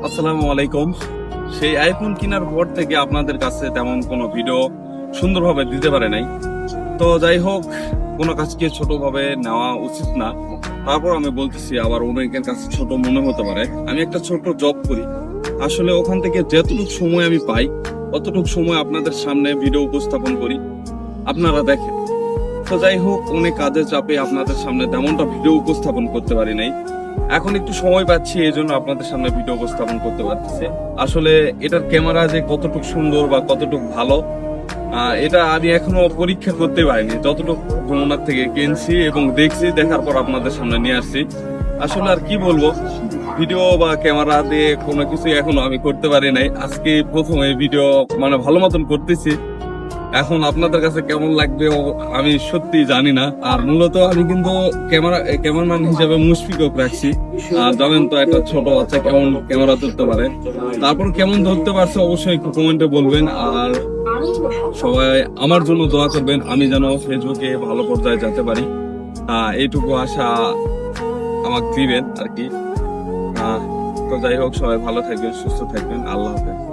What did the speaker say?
আসসালামু আলাইকুম। সেই আইফোন কেনার পর থেকে আপনাদের কাছে তেমন কোনো ভিডিও সুন্দরভাবে দিতে পারে নাই। তো যাই হোক, কোনো কাজকে ছোটভাবে নেওয়া উচিত না। তারপর আমি বলতেছি, আবার অনেকের কাছে ছোট মনে হতে পারে। আমি একটা ছোট জব করি, আসলে ওখান থেকে যতটুকু সময় আমি পাই অতটুকু সময় আপনাদের সামনে ভিডিও উপস্থাপন করি, আপনারা দেখেন। তো যাই হোক, অনেক কাজের চাপে আপনাদের সামনে তেমনটা ভিডিও উপস্থাপন করতে পারি নাই। এখন একটু সময় পাচ্ছি, এই জন্য আপনাদের সামনে ভিডিও উপস্থাপন করতে পারতেছি। আসলে এটার ক্যামেরা যে কতটুকু সুন্দর বা কতটুকু ভালো, এটা আমি এখনো পরীক্ষা করতে পারিনি। যতটুকু যমুনার থেকে কিনছি এবং দেখছি, দেখার পর আপনাদের সামনে নিয়ে আসছি। আসলে আর কি বলবো, ভিডিও বা ক্যামেরা দিয়ে কোনো কিছু এখনো আমি করতে পারি নাই। আজকে প্রথমে ভিডিও ভালো মতন করতেছি। এখন আপনাদের কাছে কেমন লাগবে আমি সত্যি জানি না। আর মূলত আমি কিন্তু ক্যামেরাম্যান হিসেবে মুশফিকও রাখছি। আর জানেন তো, একটা ছোট বাচ্চা কেমন ক্যামেরা ধরতে পারে। তারপর কেমন ধরতে পারছে অবশ্যই একটু কমেন্টে বলবেন। আর সবাই আমার জন্য দোয়া করবেন, আমি যেন ফেসবুকে ভালো পর্যায়ে যেতে পারি। এইটুকু আশা আমাকে দিবেন আর কি। তো যাই হোক, সবাই ভালো থাকবেন, সুস্থ থাকবেন। আল্লাহ হাফেজ।